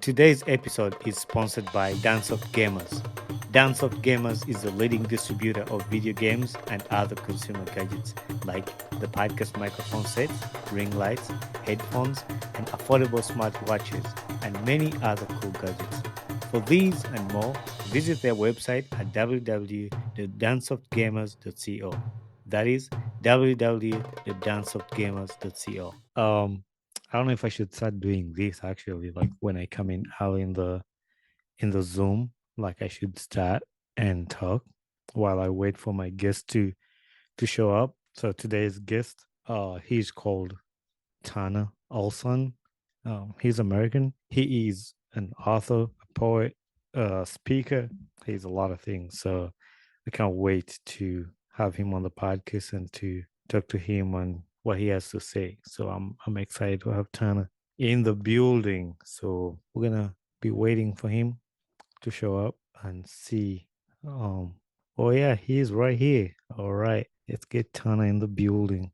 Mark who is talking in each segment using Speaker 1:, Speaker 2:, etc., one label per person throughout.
Speaker 1: Today's episode is sponsored by Dancesoft Gamers. Dancesoft Gamers is the leading distributor of video games and other consumer gadgets like the podcast microphone sets, ring lights, headphones, and affordable smartwatches, and many other cool gadgets. For these and more, visit their website at www.dancesoftgamers.co. That is www.dancesoftgamers.co. I don't know if I should start doing this actually, like when I come in out in the Zoom, like I should start and talk while I wait for my guest to show up. So today's guest, he's called Tanner Olson. He's American. He is an author, a poet, a speaker. He's a lot of things. So I can't wait to have him on the podcast and to talk to him on what he has to say. So I'm excited to have Tanner in the building. So we're gonna be waiting for him to show up and see. Um, oh yeah, he's right here. All right, let's get Tanner in the building.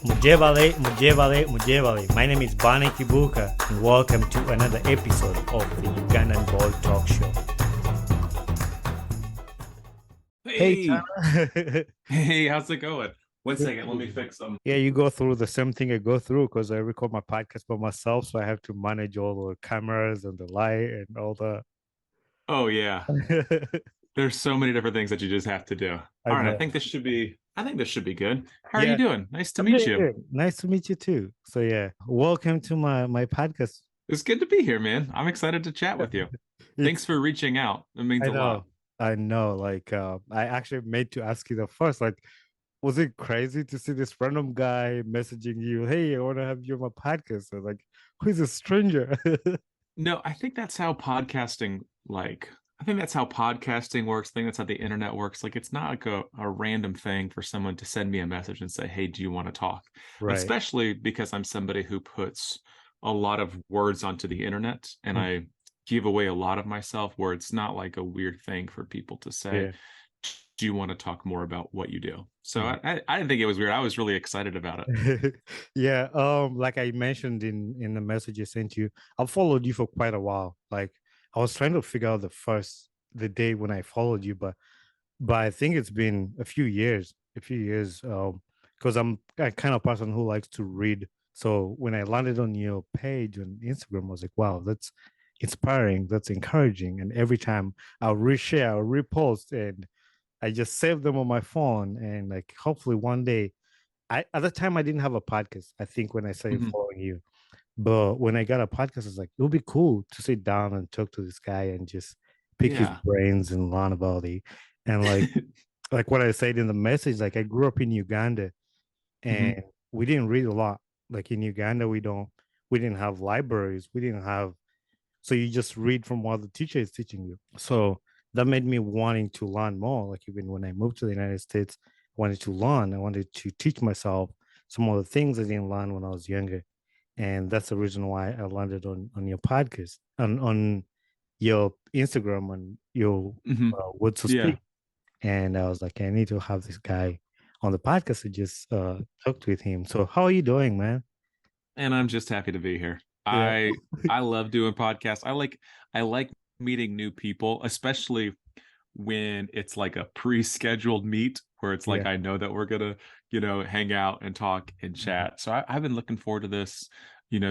Speaker 1: Mujevale, Mujevale, Mujevale. My name is Bani Kibuka, and welcome to another episode of the Ugandan Ball Talk Show. Hey,
Speaker 2: Hey,
Speaker 1: Tanner.
Speaker 2: hey, how's it going? One second, let me fix them.
Speaker 1: Yeah, you go through the same thing I go through because I record my podcast by myself, so I have to manage all the cameras and the light and all the.
Speaker 2: Oh yeah, there's so many different things that you just have to do.
Speaker 1: I
Speaker 2: All right,
Speaker 1: know.
Speaker 2: I think this should be good. How are you
Speaker 1: Yeah,
Speaker 2: doing? Nice to
Speaker 1: I'm
Speaker 2: meet
Speaker 1: doing
Speaker 2: you.
Speaker 1: good. Nice to meet you too. So yeah, welcome to my podcast.
Speaker 2: It's good to be here, man. I'm excited to chat with you. Thanks
Speaker 1: It's
Speaker 2: for reaching out. It means
Speaker 1: I
Speaker 2: a lot.
Speaker 1: know, I know. Like I actually meant to ask you the first. Like, was it crazy to see this random guy messaging you? Hey, I want to have you on my podcast. So like, who's a stranger?
Speaker 2: No, I think that's how podcasting I think that's how podcasting works. I think that's how the internet works. Like it's not like a random thing for someone to send me a message and say, "Hey, do you want to talk?"
Speaker 1: Right.
Speaker 2: Especially because I'm somebody who puts a lot of words onto the internet and
Speaker 1: Mm.
Speaker 2: I give away a lot of myself where it's not like a weird thing for people to say,
Speaker 1: Yeah.
Speaker 2: "Do you want to talk more about what you do?" So
Speaker 1: Mm.
Speaker 2: I didn't think it was weird. I was really excited about it.
Speaker 1: Yeah. Like I mentioned in the message I sent you, I've followed you for quite a while. Like I was trying to figure out the day when I followed you, but I think it's been a few years. Because I'm a kind of person who likes to read. So when I landed on your page on Instagram, I was like, wow, that's inspiring, that's encouraging. And every time I'll reshare, I'll repost, and I just save them on my phone. And like hopefully one day, I at the time I didn't have a podcast. I think when I started
Speaker 2: Mhm.
Speaker 1: following you, but when I got a podcast, it's like it would be cool to sit down and talk to this guy and just pick his
Speaker 2: Yeah.
Speaker 1: brains and learn about it. And like what I said in the message, like I grew up in Uganda and
Speaker 2: Mhm.
Speaker 1: we didn't read a lot. Like in Uganda, we didn't have libraries. We didn't have so you just read from what the teacher is teaching you. So that made me wanting to learn more. Like even when I moved to the United States, I wanted to learn. I wanted to teach myself some of the things I didn't learn when I was younger. And that's the reason why I landed on your podcast on your Instagram and your
Speaker 2: Mhm.
Speaker 1: words to
Speaker 2: Yeah.
Speaker 1: speak. And I was like, I need to have this guy on the podcast to just talk with him. So how are you doing, man?
Speaker 2: And I'm just happy to be here.
Speaker 1: Yeah.
Speaker 2: I love doing podcasts. I like meeting new people, especially when it's like a pre-scheduled meet where it's like
Speaker 1: Yeah.
Speaker 2: I know that we're gonna, hang out and talk and
Speaker 1: Mhm.
Speaker 2: chat. So I've been looking forward to this,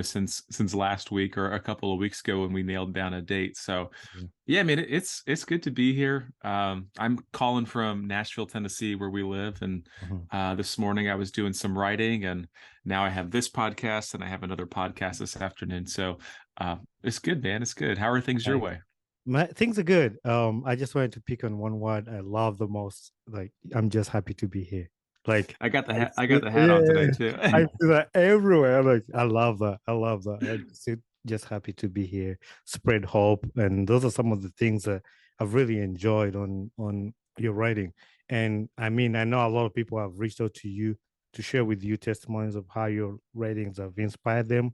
Speaker 2: since last week or a couple of weeks ago when we nailed down a date. So
Speaker 1: Mhm.
Speaker 2: yeah, I mean it's good to be here. I'm calling from Nashville, Tennessee, where we live, and
Speaker 1: Mhm.
Speaker 2: this morning I was doing some writing, and now I have this podcast, and I have another podcast this afternoon. So it's good, man. It's good. How are things your
Speaker 1: Nice.
Speaker 2: way?
Speaker 1: Things are good. I just wanted to pick on one word I love the most. Like, I'm just happy to be here. Like,
Speaker 2: I got the hat on today too.
Speaker 1: I see that everywhere. Like, I love that. I love that. Just happy to be here. Spread hope, and those are some of the things that I've really enjoyed on your writing. And I mean, I know a lot of people have reached out to you to share with you testimonies of how your writings have inspired them.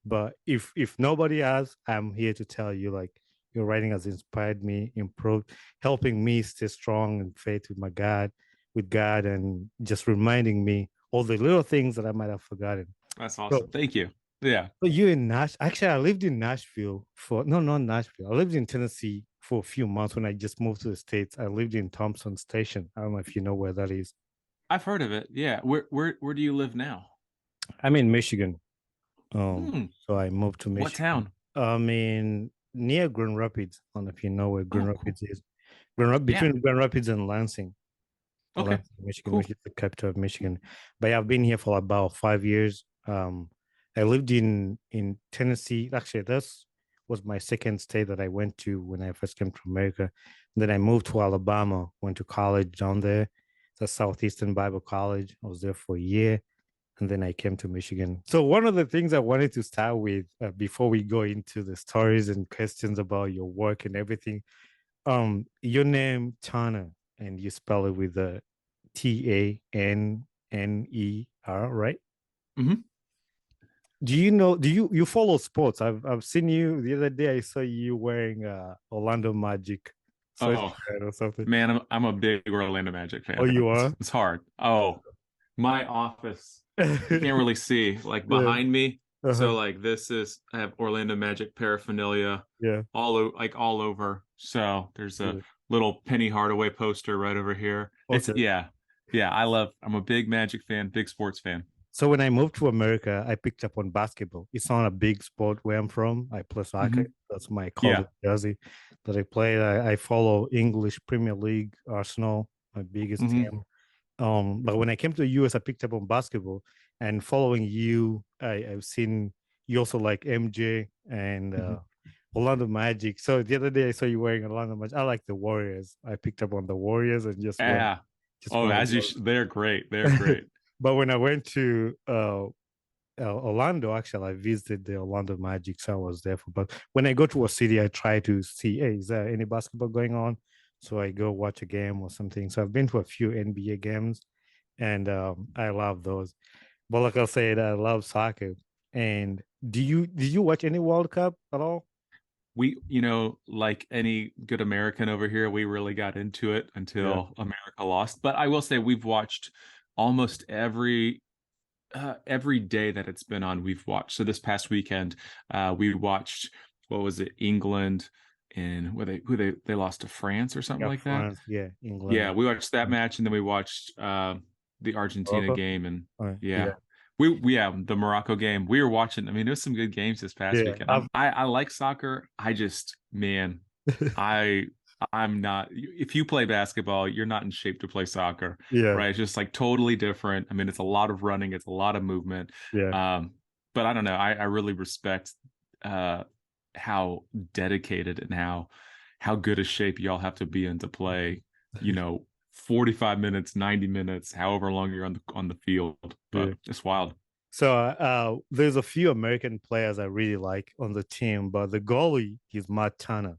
Speaker 1: But if nobody has, I'm here to tell you, like Your writing has inspired me, improved, helping me stay strong in faith with God, and just reminding me all the little things that I might have forgotten.
Speaker 2: That's
Speaker 1: So,
Speaker 2: awesome. Thank you. Yeah.
Speaker 1: so you in Nash? Actually, I lived in Nashville for no, not Nashville. I lived in Tennessee for a few months when I just moved to the States. I lived in Thompson Station. I don't know if you know where that is.
Speaker 2: I've heard of it. Yeah. Where do you live now?
Speaker 1: I'm in Michigan.
Speaker 2: Hmm.
Speaker 1: So I moved to
Speaker 2: What
Speaker 1: Michigan.
Speaker 2: town?
Speaker 1: Near Grand Rapids. I don't know if you know where Grand
Speaker 2: Oh, cool.
Speaker 1: Rapids is.
Speaker 2: Yeah.
Speaker 1: Between Grand Rapids and Lansing.
Speaker 2: Okay.
Speaker 1: Michigan, which
Speaker 2: Cool.
Speaker 1: is the capital of Michigan. But yeah, I've been here for about 5 years. I lived in Tennessee. Actually, this was my second state that I went to when I first came to America. Then I moved to Alabama, went to college down there. It's a Southeastern Bible College. I was there for a year, and then I came to Michigan. So one of the things I wanted to start with before we go into the stories and questions about your work and everything, your name Tanner, and you spell it with a Tanner, right?
Speaker 2: Hmm.
Speaker 1: Do you know? Do you follow sports? I've seen you the other day. I saw you wearing Orlando Magic
Speaker 2: Oh,
Speaker 1: sweatshirt or something.
Speaker 2: man, I'm a big Orlando Magic
Speaker 1: Oh,
Speaker 2: fan.
Speaker 1: you
Speaker 2: It's,
Speaker 1: are?
Speaker 2: it's hard. Oh, my office. You can't really see like
Speaker 1: Yeah.
Speaker 2: behind me. So
Speaker 1: Uh-huh.
Speaker 2: like this is I have Orlando Magic paraphernalia
Speaker 1: Yeah.
Speaker 2: like all over. So there's a
Speaker 1: Yeah.
Speaker 2: little Penny Hardaway poster right over here. It's
Speaker 1: Okay.
Speaker 2: yeah. Yeah, I'm a big Magic fan, big sports fan.
Speaker 1: So when I moved to America, I picked up on basketball. It's not a big sport where I'm from. I play soccer.
Speaker 2: Hmm.
Speaker 1: That's my college
Speaker 2: Yeah.
Speaker 1: jersey that I play. I follow English Premier League, Arsenal, my biggest
Speaker 2: Hmm.
Speaker 1: team. But when I came to the US, I picked up on basketball. And following you, I've seen you also like MJ and
Speaker 2: Hmm.
Speaker 1: Orlando Magic. So the other day I saw you wearing Orlando Magic. I like the Warriors. I picked up on the Warriors and
Speaker 2: Yeah.
Speaker 1: just
Speaker 2: Oh,
Speaker 1: one of
Speaker 2: they're great. They're
Speaker 1: those.
Speaker 2: great.
Speaker 1: But when I went to Orlando, actually, I visited the Orlando Magic, so I was there for. But when I go to a city, I try to see, hey, is there any basketball going on? So I go watch a game or something. So I've been to a few NBA games, and I love those. But like I said, I love soccer. And did you watch any World Cup at all?
Speaker 2: Like any good American over here, we really got into it
Speaker 1: Yeah,
Speaker 2: until America lost. But I will say we've watched almost every day that it's been on, we've watched. So this past weekend, we watched what was it, England and who they lost to France or something
Speaker 1: yeah,
Speaker 2: like that.
Speaker 1: France, yeah, England,
Speaker 2: Yeah, we watched that match and then we watched the Argentina
Speaker 1: Morocco.
Speaker 2: game and
Speaker 1: Yeah,
Speaker 2: yeah. Yeah, the Morocco game. We were watching. I mean, there's some good games this past
Speaker 1: yeah,
Speaker 2: weekend. I like soccer. I just, man, I I'm not. If you play basketball, you're not in shape to play soccer,
Speaker 1: yeah,
Speaker 2: right? It's just like totally different. I mean, it's a lot of running, it's a lot of movement.
Speaker 1: yeah.
Speaker 2: Um, but I don't know. I really respect uh how dedicated and how good a shape y'all have to be in to play, 45 minutes, 90 minutes, however long you're on the field.
Speaker 1: Yeah.
Speaker 2: But it's wild.
Speaker 1: So there's a few American players I really like on the team, but the goalie is Matt Turner.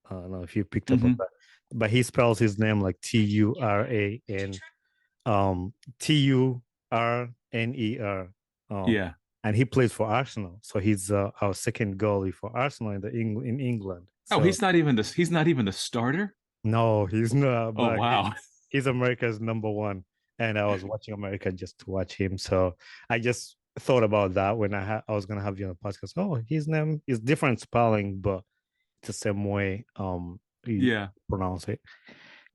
Speaker 1: I don't know if you picked up on
Speaker 2: Hmm.
Speaker 1: that, but he spells his name like Turan, Turner,
Speaker 2: Yeah.
Speaker 1: and he plays for Arsenal. So he's our second goalie for Arsenal in England.
Speaker 2: Oh,
Speaker 1: So
Speaker 2: he's not even the starter.
Speaker 1: no, he's not,
Speaker 2: Oh
Speaker 1: but
Speaker 2: wow.
Speaker 1: he's America's number one. And I was watching America just to watch him. So I just thought about that when I was gonna have you on the podcast. Oh, his name is different spelling, but it's the same way you
Speaker 2: Yeah.
Speaker 1: pronounce it.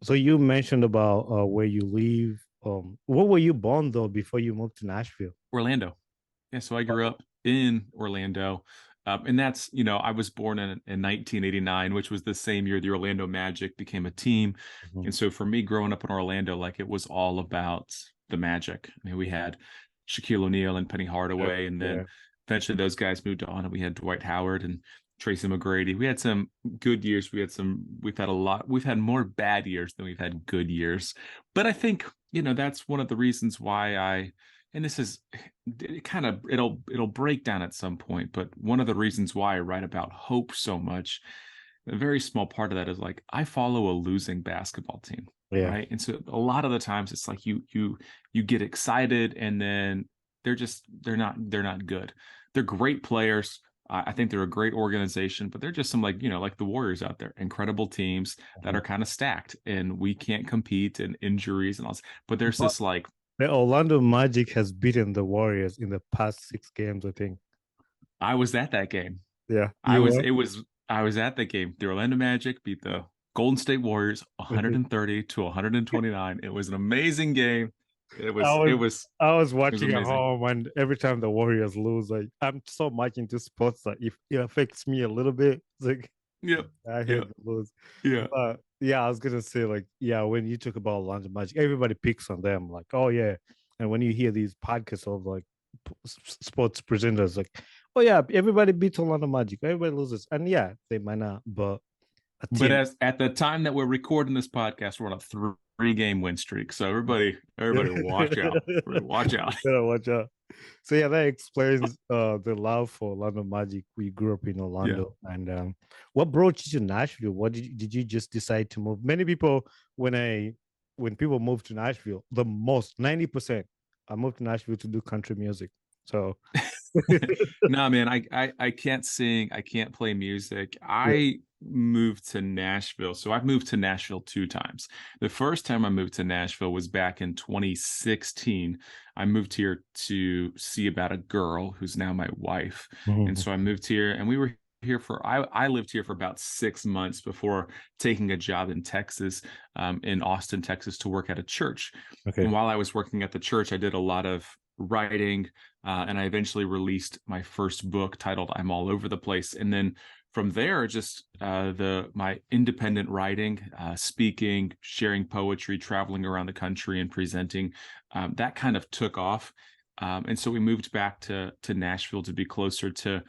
Speaker 1: So you mentioned about where you live. Where were you born though before you moved to Nashville?
Speaker 2: Orlando. Yeah, so I grew
Speaker 1: Okay.
Speaker 2: up in Orlando. And that's, I was born in 1989, which was the same year the Orlando Magic became a team.
Speaker 1: Mhm.
Speaker 2: And so for me growing up in Orlando, like it was all about the Magic. I mean, we had Shaquille O'Neal and Penny
Speaker 1: Yeah,
Speaker 2: Hardaway, and then
Speaker 1: yeah,
Speaker 2: eventually those guys moved on, and we had Dwight Howard and Tracy McGrady. We had some good years. We've had more bad years than we've had good years. But I think, that's one of the reasons why and this is it kind of it'll break down at some point, but one of the reasons why I write about hope so much, a very small part of that is like I follow a losing basketball team,
Speaker 1: yeah,
Speaker 2: right? And so a lot of the times it's like you get excited and then they're not good. They're great players. I think they're a great organization, but they're just some like, like the Warriors out there, incredible teams that
Speaker 1: Mhm.
Speaker 2: are kind of stacked and we can't compete and injuries and all this. But there's
Speaker 1: But
Speaker 2: this like,
Speaker 1: the Orlando Magic has beaten the Warriors in the past 6 games, I think.
Speaker 2: I was at that game.
Speaker 1: Yeah,
Speaker 2: I
Speaker 1: you
Speaker 2: was,
Speaker 1: were.
Speaker 2: it was, I was at the game. The Orlando Magic beat the Golden State Warriors 130 to 129. It was an amazing game. It
Speaker 1: I
Speaker 2: was, it
Speaker 1: was
Speaker 2: was,
Speaker 1: I was
Speaker 2: it was
Speaker 1: watching at
Speaker 2: amazing.
Speaker 1: home, and every time the Warriors lose, like I'm so much into sports that if it affects me a little bit, it's like
Speaker 2: Yep.
Speaker 1: I hate
Speaker 2: Yep.
Speaker 1: the lose.
Speaker 2: Yeah.
Speaker 1: But yeah, I was gonna say like yeah, when you talk about Orlando Magic, everybody picks on them, like oh yeah, and when you hear these podcasts of like sports presenters, like oh yeah, everybody beats Orlando Magic, everybody loses, and yeah, they might not, but a
Speaker 2: But
Speaker 1: team.
Speaker 2: as at the time that we're recording this podcast, we're on a three-game win streak. So everybody, watch out. Watch out.
Speaker 1: Better watch out. So yeah, that explains the love for Orlando Magic. We grew up in
Speaker 2: Yeah.
Speaker 1: Orlando, and what brought you to Nashville? What did you just decide to move? Many people when people move to Nashville, the most 90%, I moved to Nashville to do country music. So
Speaker 2: No, man, I can't sing. I can't play music.
Speaker 1: yeah.
Speaker 2: I moved to Nashville. So I've moved to Nashville two times. The first time I moved to Nashville was back in 2016. I moved here to see about a girl who's now my wife. And
Speaker 1: Mhm.
Speaker 2: so I moved here and we were here for I lived here for about 6 months before taking a job in Texas, in Austin, Texas, to work at a church.
Speaker 1: Okay.
Speaker 2: And while I was working at the church, I did a lot of writing, and I eventually released my first book titled "I'm All Over the Place." And then from there, just the my independent writing, speaking, sharing poetry, traveling around the country, and presenting, that kind of took off. And so we moved back to Nashville to be closer to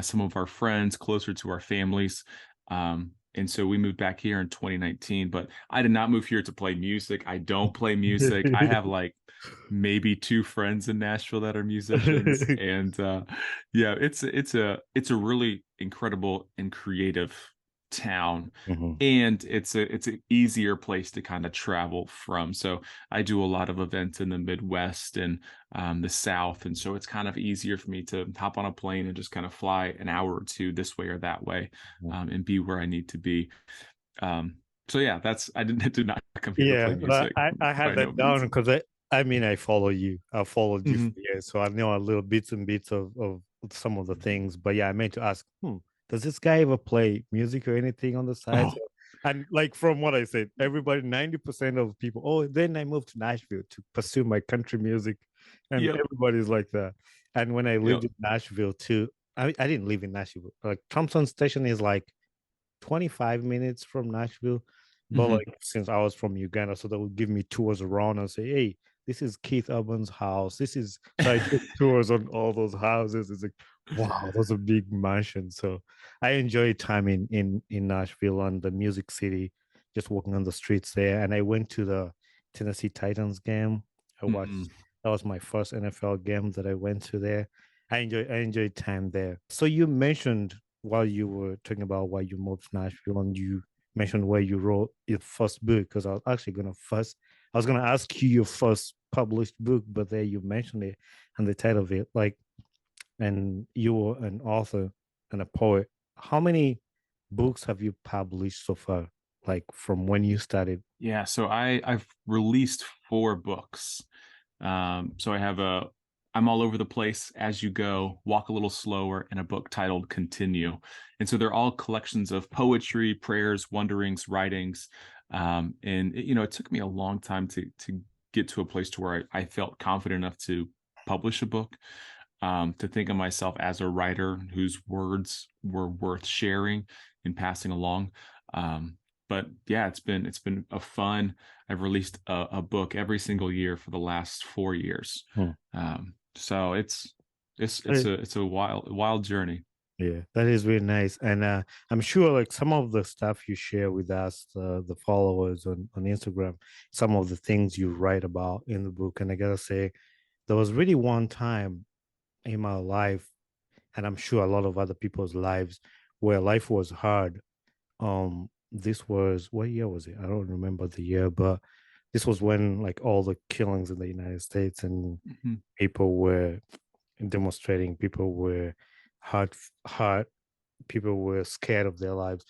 Speaker 2: some of our friends, closer to our families. And so we moved back here in 2019, but I did not move here to play music. I don't play music. I have like maybe two friends in Nashville that are musicians, and yeah, it's a really incredible and creative town,
Speaker 1: Mhm.
Speaker 2: and it's an easier place to kind of travel from. So I do a lot of events in the Midwest and the South, and so it's kind of easier for me to hop on a plane and just kind of fly an hour or two this way or that way, and be where I need to be. So yeah, that's I did not come here to play
Speaker 1: Yeah, but
Speaker 2: music
Speaker 1: I had
Speaker 2: by no
Speaker 1: that down
Speaker 2: means.
Speaker 1: because I mean I follow you. I followed you for
Speaker 2: Mhm.
Speaker 1: years, so I know a little bits and bits of some of the things. But yeah, I meant to ask, does this guy ever play music or anything on the side?
Speaker 2: Oh,
Speaker 1: So, and like from what I said, everybody, 90% of people, oh, then I moved to Nashville to pursue my country music. And
Speaker 2: yep,
Speaker 1: everybody's like that. And when I lived
Speaker 2: yep.
Speaker 1: in Nashville too, I didn't live in Nashville. Like Thompson Station is like 25 minutes from Nashville. But
Speaker 2: Hmm.
Speaker 1: like since I was from Uganda, so they would give me tours around and say, hey, this is Keith Urban's house. This is so I took tours on all those houses. It's like, wow, those are big mansions. So I enjoyed time in Nashville and the Music City, just walking on the streets there. And I went to the Tennessee Titans game. I
Speaker 2: Hmm.
Speaker 1: watched that was my first NFL game that I went to there. I enjoyed time there. So you mentioned while you were talking about why you moved to Nashville and you mentioned where you wrote your first book, because I was gonna ask you your first published book, but there you mentioned it and the title of it. Like, and you were an author and a poet. How many books have you published so far? Like from when you started?
Speaker 2: Yeah, so I've released four books. So I have a I'm all over the place as you go, walk a little slower, and a book titled Continue. And so they're all collections of poetry, prayers, wonderings, writings. And it took me a long time to get to a place to where I felt confident enough to publish a book, to think of myself as a writer whose words were worth sharing and passing along. But yeah, it's been a fun. I've released a book every single year for the last 4 years.
Speaker 1: Hmm.
Speaker 2: So it's a wild journey.
Speaker 1: Yeah, that is really nice. And I'm sure like some of the stuff you share with us, the followers on Instagram, some of the things you write about in the book. And I gotta say, there was really one time in my life, and I'm sure a lot of other people's lives, where life was hard. This was what year was it? I don't remember the year, but this was when like all the killings in the United States and
Speaker 2: Mhm.
Speaker 1: people were demonstrating, people were hard people were scared of their lives.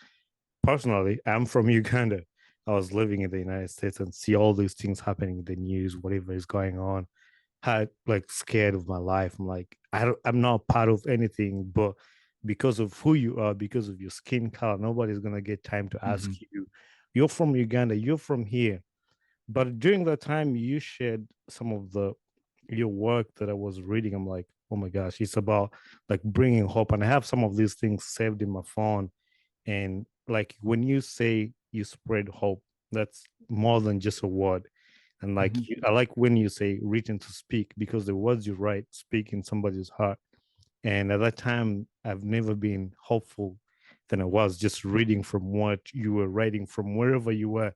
Speaker 1: Personally, I'm from Uganda. I was living in the United States and see all these things happening in the news, whatever is going on. Had like scared of my life. I'm like, I'm not part of anything, but because of who you are, because of your skin color, nobody's gonna get time to ask
Speaker 2: Hmm.
Speaker 1: you. You're from Uganda. You're from here. But during that time, you shared some of the your work that I was reading. I'm like, oh my gosh, it's about like bringing hope, and I have some of these things saved in my phone. And like when you say you spread hope, that's more than just a word. And like
Speaker 2: Hmm.
Speaker 1: I like when you say written to speak because the words you write speak in somebody's heart. And at that time, I've never been hopeful than I was just reading from what you were writing from wherever you were.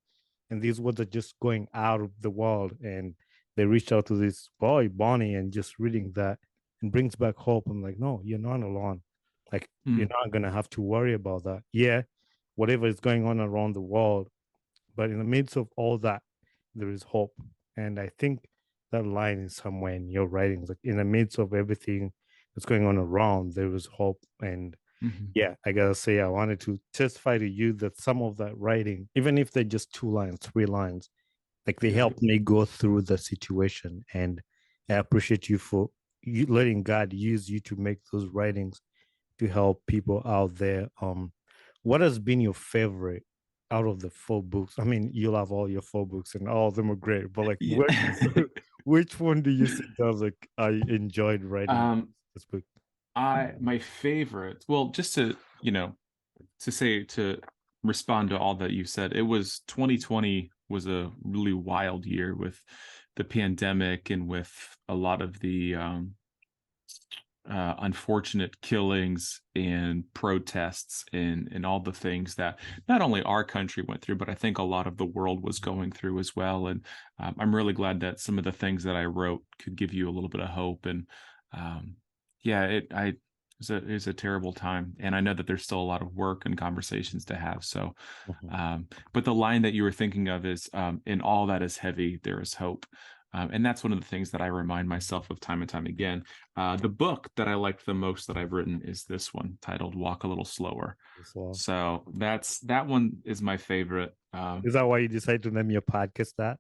Speaker 1: And these words are just going out of the world. And they reached out to this boy, Bonnie, and just reading that and brings back hope. I'm like, no, you're not alone. Like, you're
Speaker 2: Hmm.
Speaker 1: not going to have to worry about that. Yeah, whatever is going on around the world, but in the midst of all that, there is hope. And I think that line is somewhere in your writings. Like in the midst of everything that's going on around, there is hope. And
Speaker 2: Hmm.
Speaker 1: yeah, I gotta say, I wanted to testify to you that some of that writing, even if they're just 2 lines, 3 lines, like they
Speaker 2: Yeah.
Speaker 1: helped me go through the situation. And I appreciate you for you letting God use you to make those writings to help people out there. What has been your favorite out of the 4 books? I mean, you love all your 4 books and all of them are great, but like,
Speaker 2: Yeah.
Speaker 1: which one do you think that was like I enjoyed writing
Speaker 2: um,
Speaker 1: this book?
Speaker 2: I my favorite. Well, just to to say to respond to all that you said, it was 2020 was a really wild year with the pandemic and with a lot of the unfortunate killings and protests and all the things that not only our country went through, but I think a lot of the world was going through as well. And I'm really glad that some of the things that I wrote could give you a little bit of hope. And um, yeah, it was a terrible time, and I know that there's still a lot of work and conversations to have. So,
Speaker 1: Mhm.
Speaker 2: but the line that you were thinking of is, "In all that is heavy, there is hope." And that's one of the things that I remind myself of time and time again. The book that I liked the most that I've written is this one titled Walk a Little Slower.
Speaker 1: So,
Speaker 2: So that one is my favorite.
Speaker 1: is that why you decided to name your podcast that?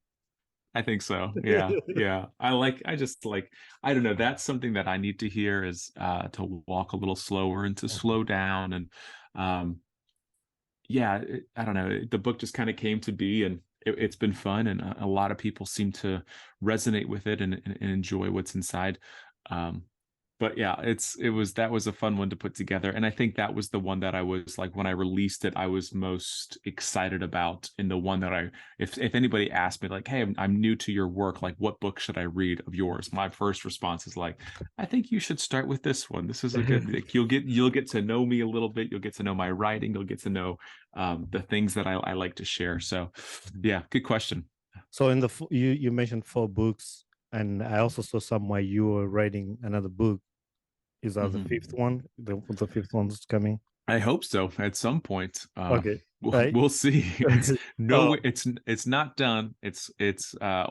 Speaker 2: I think so. Yeah. Yeah. I just like, I don't know. That's something that I need to hear is to walk a little slower and to
Speaker 1: Mhm.
Speaker 2: slow down. And um, yeah, I don't know. The book just kind of came to be, and it's been fun, and a lot of people seem to resonate with it and enjoy what's inside. Um, but yeah, it was that was a fun one to put together, and I think that was the one that I was like when I released it, I was most excited about, and the one that if anybody asked me like, "Hey, I'm new to your work, like what book should I read of yours?" My first response is like, I think you should start with this one. This is a good. Like, you'll get to know me a little bit. You'll get to know my writing. You'll get to know the things that I like to share. So, yeah, good question.
Speaker 1: So in the you mentioned 4 books, and I also saw somewhere you were writing another book. Is that the fifth
Speaker 2: Hmm.
Speaker 1: one? The fifth one's coming.
Speaker 2: I hope so at some point.
Speaker 1: Okay. I
Speaker 2: We'll see. It's no,
Speaker 1: oh,
Speaker 2: it's not done. It's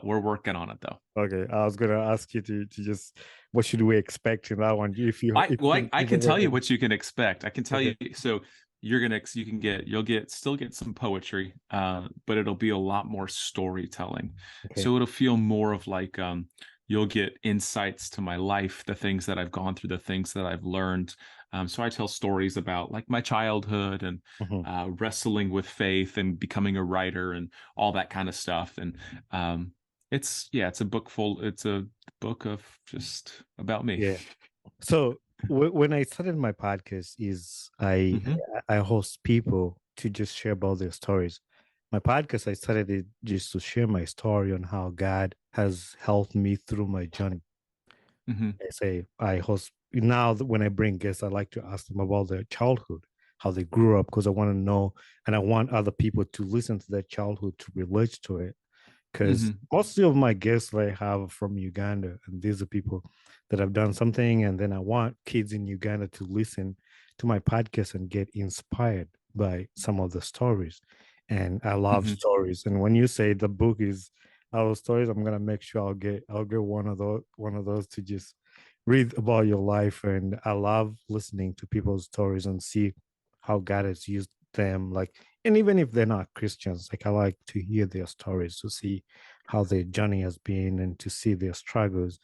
Speaker 2: we're working on it though.
Speaker 1: okay. I was gonna ask you to just what should we expect in that one? If you can
Speaker 2: I
Speaker 1: give
Speaker 2: can tell
Speaker 1: away
Speaker 2: you
Speaker 1: any.
Speaker 2: what you can expect. I can tell
Speaker 1: Okay.
Speaker 2: you. So you can get you'll get still get some poetry, but it'll be a lot more storytelling.
Speaker 1: Okay.
Speaker 2: So it'll feel more of like you'll get insights to my life, the things that I've gone through, the things that I've learned. So I tell stories about like my childhood and
Speaker 1: Mhm.
Speaker 2: wrestling with faith and becoming a writer and all that kind of stuff. And it's a book full. It's a book of just about me.
Speaker 1: Yeah. So when I started my podcast, is
Speaker 2: Hmm.
Speaker 1: I host people to just share about their stories. My podcast, I started it just to share my story on how God has helped me through my journey.
Speaker 2: Hmm.
Speaker 1: I say I host now when I bring guests, I like to ask them about their childhood, how they grew up, because I want to know and I want other people to listen to their childhood to relate to it. Because
Speaker 2: Hmm.
Speaker 1: most of my guests I have from Uganda, and these are people that have done something, and then I want kids in Uganda to listen to my podcast and get inspired by some of the stories. And I love
Speaker 2: Hmm.
Speaker 1: stories. And when you say the book is our stories, I'm gonna make sure I'll get one of those to just read about your life, and I love listening to people's stories and see how God has used them. Like, and even if they're not Christians, like I like to hear their stories to see how their journey has been and to see their struggles.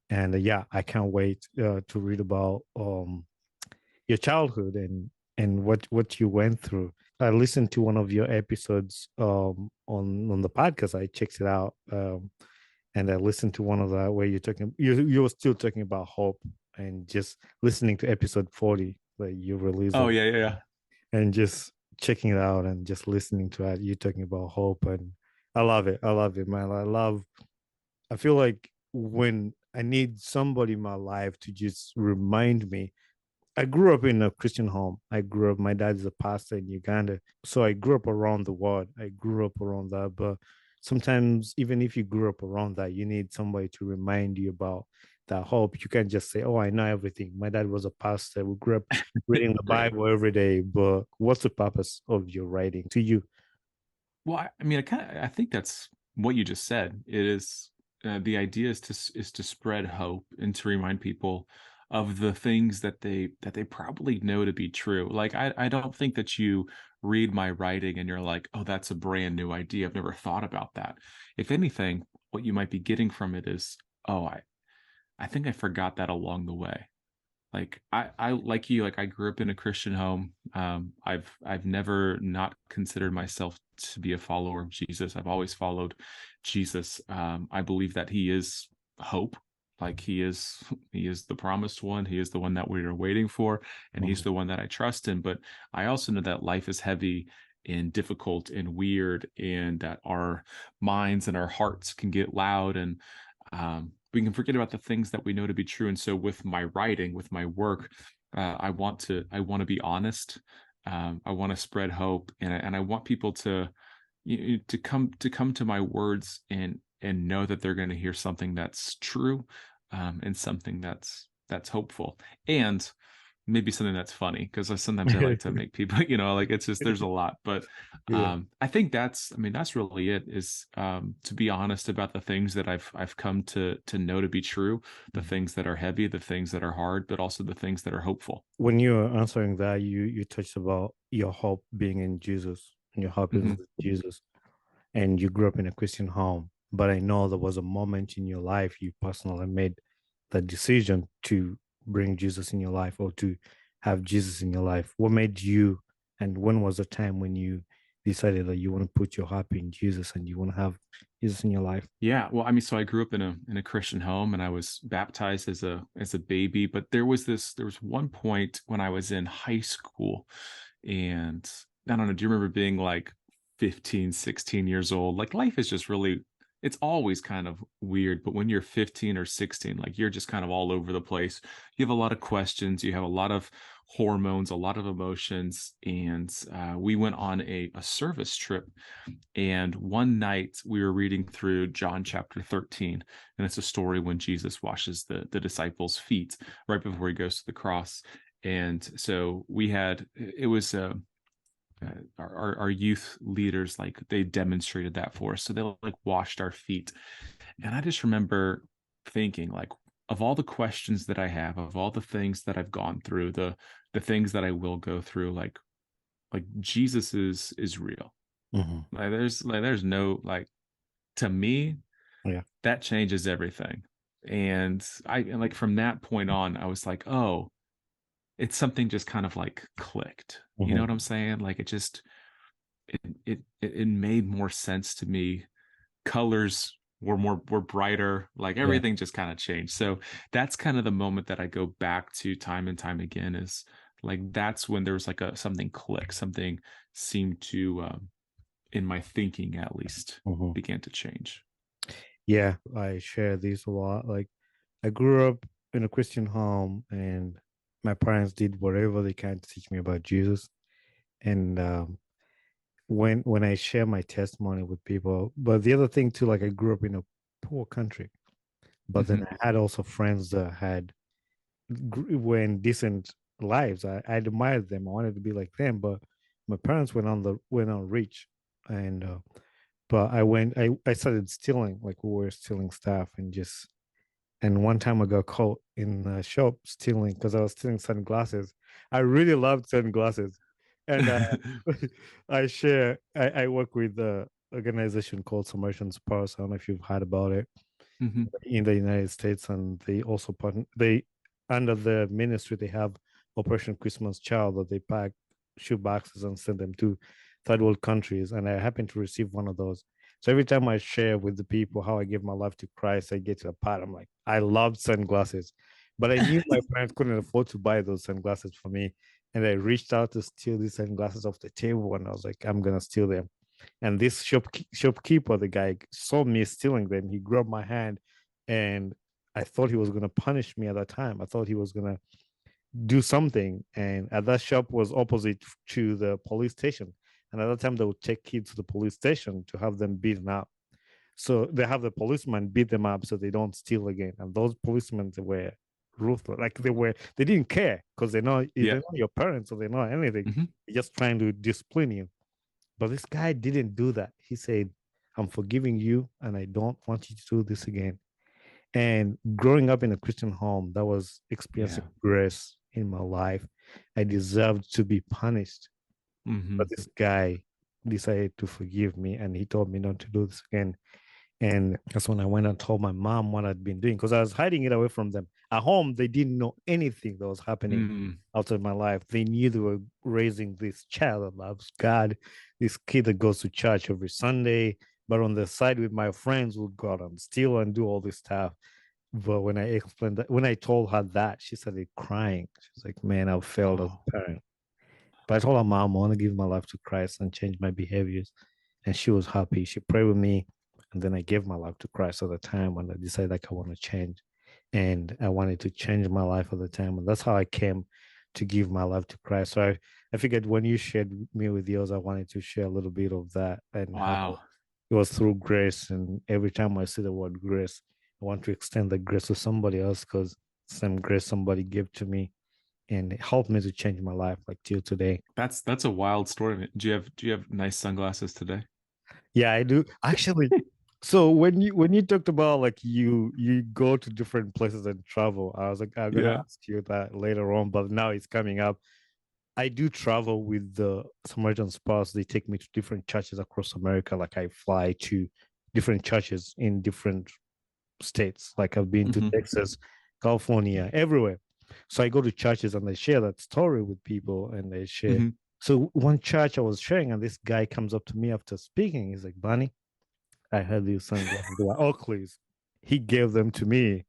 Speaker 1: And yeah, I can't wait to read about your childhood and what you went through. I listened to one of your episodes on the podcast. I checked it out, and I listened to one of that where you were still talking about hope, and just listening to episode 40 that you released
Speaker 2: Oh
Speaker 1: of,
Speaker 2: yeah, yeah, yeah.
Speaker 1: and just checking it out and just listening to it. You talking about hope, and I love it. I love it, man. I feel like when I need somebody in my life to just remind me. I grew up in a Christian home. My dad is a pastor in Uganda. So I grew up around the world. I grew up around that. But sometimes, even if you grew up around that, you need somebody to remind you about that hope. You can't just say, oh, I know everything. My dad was a pastor. We grew up reading the
Speaker 2: Right.
Speaker 1: Bible every day. But what's the purpose of your writing to you?
Speaker 2: Well, I mean, I think that's what you just said. It is the idea is to spread hope and to remind people of the things that they probably know to be true. Like I don't think that you read my writing and you're like, oh, that's a brand new idea. I've never thought about that. If anything, what you might be getting from it is, oh, I think I forgot that along the way. Like I like you, like I grew up in a Christian home. I've never not considered myself to be a follower of Jesus. I've always followed Jesus. I believe that he is hope. Like he is the promised one. He is the one that we are waiting for, and he's
Speaker 1: Mhm.
Speaker 2: the one that I trust in. But I also know that life is heavy and difficult and weird, and that our minds and our hearts can get loud, and we can forget about the things that we know to be true. And so, with my writing, with my work, I want to be honest. I want to spread hope, and I want people to to come to my words and know that they're going to hear something that's true, and something that's hopeful, and maybe something that's funny because sometimes I like to make people, like it's just there's a lot, but
Speaker 1: Yeah.
Speaker 2: I think I mean, that's really it is to be honest about the things that I've come to know to be true, the
Speaker 1: Mhm.
Speaker 2: things that are heavy, the things that are hard, but also the things that are hopeful.
Speaker 1: When you were answering that, you touched about your hope being in Jesus, and your hope is in
Speaker 2: Hmm.
Speaker 1: Jesus. And you grew up in a Christian home, but I know there was a moment in your life you personally made the decision to bring Jesus in your life or to have Jesus in your life. What made you, and when was the time when you decided that you want to put your hope in Jesus and you want to have Jesus in your life?
Speaker 2: Yeah, well, I mean, so I grew up in a Christian home, and I was baptized as a baby. But there was one point when I was in high school, and I don't know, do you remember being like 15, 16 years old? Like life is just really, it's always kind of weird, but when you're 15 or 16, like you're just kind of all over the place. You have a lot of questions, you have a lot of hormones, a lot of emotions, and we went on a service trip, and one night we were reading through John chapter 13, and it's a story when Jesus washes the disciples' feet right before he goes to the cross. And so we had, it was our youth leaders, like they demonstrated that for us. So they like washed our feet. And I just remember thinking, like, of all the questions that I have, of all the things that I've gone through, the things that I will go through, like Jesus is real.
Speaker 1: Mm-hmm.
Speaker 2: Like there's no like, to me,
Speaker 1: Yeah.
Speaker 2: that changes everything. And like from that point on, I was like, oh, it's something just kind of like clicked. You know what I'm
Speaker 1: Mm-hmm.
Speaker 2: saying? Like it made more sense to me. Colors were brighter. Like
Speaker 1: Yeah.
Speaker 2: everything just kind of changed. So that's kind of the moment that I go back to time and time again, is like that's when there was like a something click, something seemed to in my thinking at least
Speaker 1: Mm-hmm.
Speaker 2: began to change.
Speaker 1: Yeah. I share these a lot. Like, I grew up in a Christian home, and my parents did whatever they can to teach me about Jesus. And when I share my testimony with people, but the other thing too, like I grew up in a poor country, but then
Speaker 2: Hmm.
Speaker 1: I had also friends that had were in decent lives. I admired them. I wanted to be like them, but my parents went on rich, and but I started stealing, like we were stealing stuff, and just And one time I got caught in a shop stealing because I was stealing sunglasses. I really loved sunglasses. And I work with the organization called Submersions Purse. I don't know if you've heard about it
Speaker 2: Hmm.
Speaker 1: in the United States. And they also under the ministry, they have Operation Christmas Child that they pack shoe boxes and send them to third world countries. And I happen to receive one of those. So every time I share with the people how I give my life to Christ, I get to a part. I'm like, I love sunglasses, but I knew my parents couldn't afford to buy those sunglasses for me. And I reached out to steal these sunglasses off the table, and I was like, I'm gonna steal them. And this shopkeeper, the guy, saw me stealing them. He grabbed my hand, and I thought he was gonna punish me at that time. I thought he was gonna do something. And at that shop was opposite to the police station. And at that time, they would take kids to the police station to have them beaten up. So they have the policeman beat them up so they don't steal again. And those policemen, they were ruthless. Like they didn't care because they're
Speaker 2: Yeah.
Speaker 1: not your parents or they're not anything.
Speaker 2: Hmm.
Speaker 1: They're just trying to discipline you. But this guy didn't do that. He said, I'm forgiving you and I don't want you to do this again. And growing up in a Christian home, that was experiencing
Speaker 2: Yeah.
Speaker 1: grace in my life. I deserved to be punished. But
Speaker 2: Hmm.
Speaker 1: this guy decided to forgive me and he told me not to do this again. And that's when I went and told my mom what I'd been doing because I was hiding it away from them. At home, they didn't know anything that was happening
Speaker 2: Mm.
Speaker 1: outside my life. They knew they were raising this child that loves God, this kid that goes to church every Sunday. But on the side with my friends, would go out and steal and do all this stuff. But when I explained that, when I told her that, she started crying. She's like, "Man, I've failed as
Speaker 2: Oh.
Speaker 1: a parent." But I told her, "Mom, I want to give my life to Christ and change my behaviors." And she was happy. She prayed with me. And then I gave my life to Christ at the time when I decided like I want to change. And I wanted to change my life at the time. And that's how I came to give my life to Christ. So I figured when you shared me with yours, I wanted to share a little bit of that and how
Speaker 2: Wow.
Speaker 1: it was through grace. And every time I see the word grace, I want to extend the grace to somebody else because some grace somebody gave to me and it helped me to change my life like till today.
Speaker 2: That's a wild story. Do you have nice sunglasses today?
Speaker 1: Yeah, I do. Actually, so when you talked about like you go to different places and travel, I was like, I'm gonna
Speaker 2: Yeah.
Speaker 1: ask you that later on, but now it's coming up. I do travel with the Samaritan Spouse. They take me to different churches across America. Like I fly to different churches in different states. Like I've been to
Speaker 2: Hmm.
Speaker 1: Texas, California, everywhere. So I go to churches and I share that story with people and they share.
Speaker 2: Hmm.
Speaker 1: So one church I was sharing, and this guy comes up to me after speaking. He's like, Bunny, I had these sunglasses. They were Oakley's. He gave them to me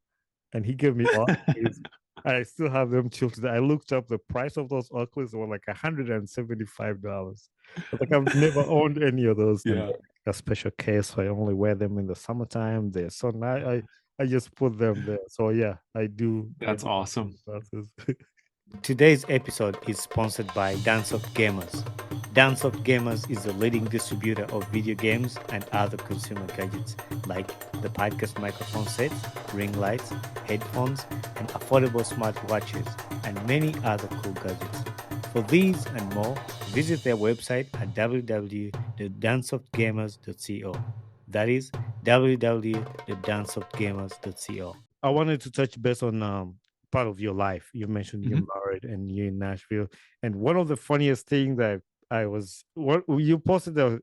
Speaker 1: and he gave me Oakley's. I still have them till today. I looked up the price of those Oakley's. They were like $175. But like I've never owned any of those. And
Speaker 2: Yeah.
Speaker 1: a special case. So I only wear them in the summertime. They're so nice. I just put them there. So yeah, I
Speaker 2: That's
Speaker 1: do have
Speaker 2: awesome.
Speaker 1: sunglasses. Today's episode is sponsored by Dancesoft Gamers. Dancesoft Gamers is the leading distributor of video games and other consumer gadgets like the podcast microphone sets, ring lights, headphones, and affordable smartwatches, and many other cool gadgets. For these and more, visit their website at www.dancesoftgamers.co. That is www.dancesoftgamers.co. I wanted to touch base on part of your life. You mentioned you're
Speaker 2: Hmm.
Speaker 1: married and you're in Nashville. And one of the funniest things that I was what you posted you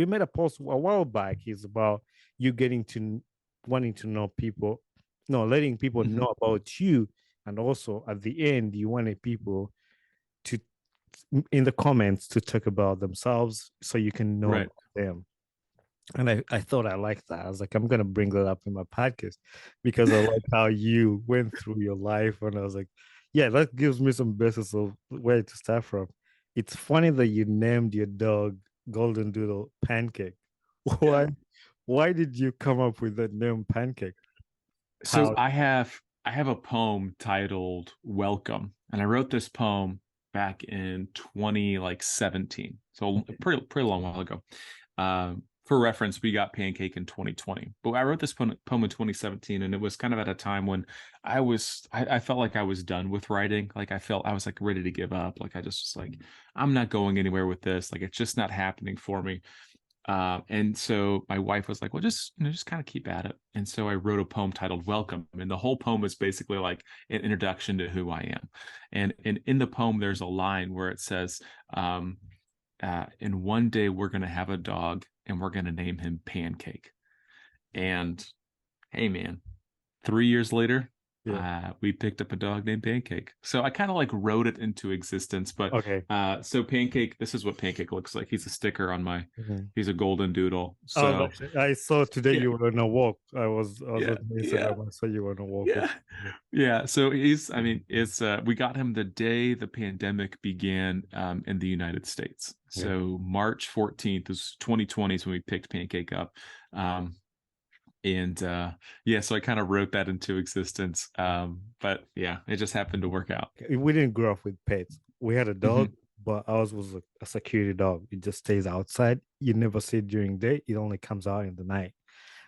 Speaker 1: made a post a while back is about you getting to wanting to know people, no, letting people
Speaker 2: Hmm.
Speaker 1: know about you. And also at the end, you wanted people to in the comments to talk about themselves so you can know
Speaker 2: Right.
Speaker 1: about them. And I thought I liked that. I was like, I'm gonna bring that up in my podcast because I like how you went through your life. And I was like, yeah, that gives me some basis of where to start from. It's funny that you named your dog Golden Doodle Pancake.
Speaker 2: Yeah.
Speaker 1: Why why did you come up with that name Pancake?
Speaker 2: So
Speaker 1: How
Speaker 2: I have a poem titled Welcome, and I wrote this poem back in 20 like 17. So a pretty long while ago. For reference, we got Pancake in 2020, but I wrote this poem in 2017, and it was kind of at a time when I felt like I was done with writing. Like I was like ready to give up. Like I just was like, I'm not going anywhere with this. Like it's just not happening for me. And so my wife was like, well, just, just kind of keep at it. And so I wrote a poem titled Welcome. And the whole poem is basically like an introduction to who I am. And in the poem, there's a line where it says, um, and one day we're going to have a dog and we're going to name him Pancake. And hey, man, 3 years later,
Speaker 1: Yeah.
Speaker 2: we picked up a dog named Pancake. So I kind of like wrote it into existence. But
Speaker 1: Okay.
Speaker 2: so Pancake, this is what Pancake looks like. He's a sticker on my,
Speaker 1: Mhm.
Speaker 2: he's a golden doodle.
Speaker 1: I was
Speaker 2: So
Speaker 1: actually, I saw today
Speaker 2: yeah,
Speaker 1: you were on a walk. I was
Speaker 2: yeah,
Speaker 1: on
Speaker 2: yeah,
Speaker 1: Instagram. I saw you were on a walk with.
Speaker 2: yeah, yeah. So he's, I mean, it's we got him the day the pandemic began in the United States.
Speaker 1: Yeah.
Speaker 2: So March 14th is 2020 is when we picked Pancake up. Um, and yeah, so I kind of wrote that into existence. But yeah, it just happened to work out.
Speaker 1: We didn't grow up with pets. We had a dog,
Speaker 2: Mhm.
Speaker 1: but ours was a security dog. It just stays outside. You never see it during day. It only comes out in the night.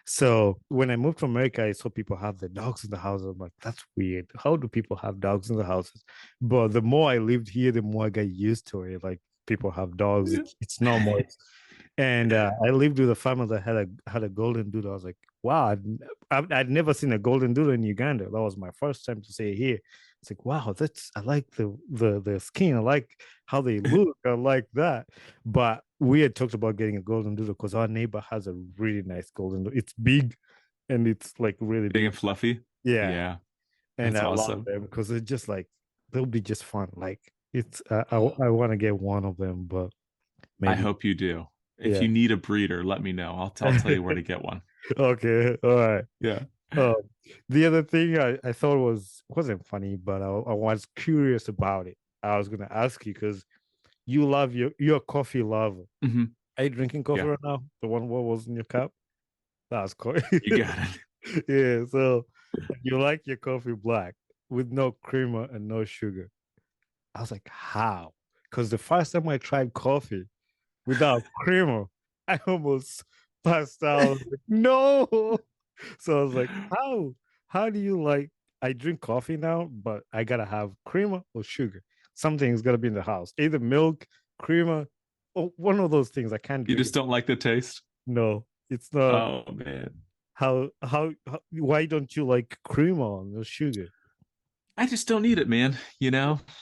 Speaker 1: So when I moved to America, I saw people have their dogs in the house. I'm like, that's weird. How do people have dogs in the houses? But the more I lived here, the more I got used to it. Like people have dogs.
Speaker 2: Yeah.
Speaker 1: It's normal. And I lived with a family that had a golden doodle. I was like, wow, I'd never seen a golden doodle in Uganda. That was my first time to see it here. It's like, wow, that's I like the skin. I like how they look. I like that. But we had talked about getting a golden doodle because our neighbor has a really nice golden doodle. It's big and it's like really
Speaker 2: Big
Speaker 1: big.
Speaker 2: and fluffy.
Speaker 1: Yeah,
Speaker 2: Yeah,
Speaker 1: and
Speaker 2: that's
Speaker 1: I love
Speaker 2: awesome.
Speaker 1: them because it's just like they'll be just fun. Like it's I
Speaker 2: Oh,
Speaker 1: want to get one of them, but
Speaker 2: I
Speaker 1: maybe
Speaker 2: hope you do. If
Speaker 1: yeah.
Speaker 2: you need a breeder, let me know. I'll tell you where to get one.
Speaker 1: Okay, all right.
Speaker 2: Yeah.
Speaker 1: Um, the other thing I thought wasn't funny, but I was curious about it. I was gonna ask you because you're a coffee lover.
Speaker 2: Hmm.
Speaker 1: Are you drinking coffee
Speaker 2: Yeah,
Speaker 1: right now? The one what was in your cup? That's cool.
Speaker 2: you got it.
Speaker 1: Yeah, so you like your coffee black with no creamer and no sugar. I was like, how? Because the first time I tried coffee without creamer, I almost passed out. I was like, no. So I was like, how? How do you like? I drink coffee now, but I gotta have creamer or sugar. Something's gotta be in the house, either milk, creamer, or one of those things. I can't
Speaker 2: You
Speaker 1: drink
Speaker 2: just
Speaker 1: it.
Speaker 2: don't like the taste.
Speaker 1: No, it's not.
Speaker 2: Oh man.
Speaker 1: Why don't you like creamer on the sugar?
Speaker 2: I just don't need it, man.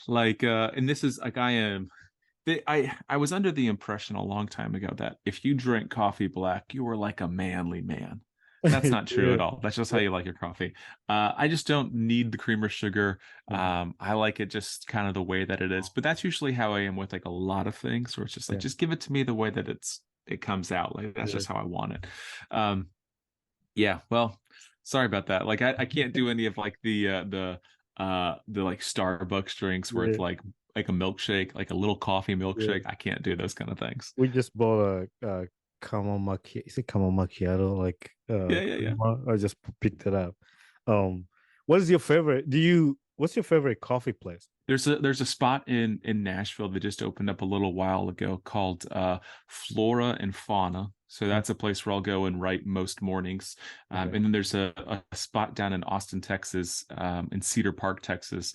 Speaker 2: Like and this is like I was under the impression a long time ago that if you drink coffee black, you were like a manly man. That's not true
Speaker 1: Yeah.
Speaker 2: at all. That's just how you like your coffee. I just don't need the cream or sugar.
Speaker 1: Mhm.
Speaker 2: I like it just kind of the way that it is. But that's usually how I am with like a lot of things, where it's just like,
Speaker 1: Yeah.
Speaker 2: just give it to me the way that it comes out. Like that's
Speaker 1: Yeah.
Speaker 2: just how I want it. Um, yeah, well, sorry about that. Like I can't do any of like the like Starbucks drinks where it's
Speaker 1: Yeah.
Speaker 2: like a milkshake, like a little coffee
Speaker 1: Yeah.
Speaker 2: milkshake. I can't do those kind of things.
Speaker 1: We just bought a caramel macchiato. Is it caramel macchiato? Like
Speaker 2: Yeah, yeah, yeah.
Speaker 1: creamer? I just picked it up. Um, what is your favorite? What's your favorite coffee place?
Speaker 2: There's a spot in Nashville that just opened up a little while ago called Flora and Fauna. So
Speaker 1: Mm.
Speaker 2: that's a place where I'll go and write most mornings.
Speaker 1: Okay.
Speaker 2: And then there's a spot down in Austin, Texas, in Cedar Park, Texas,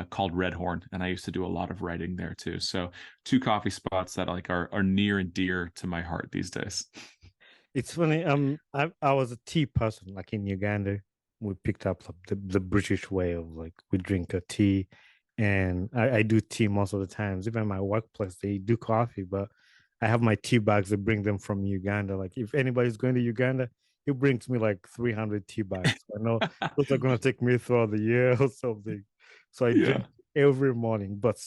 Speaker 2: called Red Horn, and I used to do a lot of writing there too. So two coffee spots that like are near and dear to my heart these days.
Speaker 1: It's funny. I was a tea person. Like in Uganda, we picked up the British way of like we drink a tea, and I do tea most of the times. Even my workplace, they do coffee, but I have my tea bags. I bring them from Uganda. Like if anybody's going to Uganda, he brings me like 300 tea bags. I know those are gonna take me throughout the year or something. So I drink
Speaker 2: Yeah.
Speaker 1: every morning. But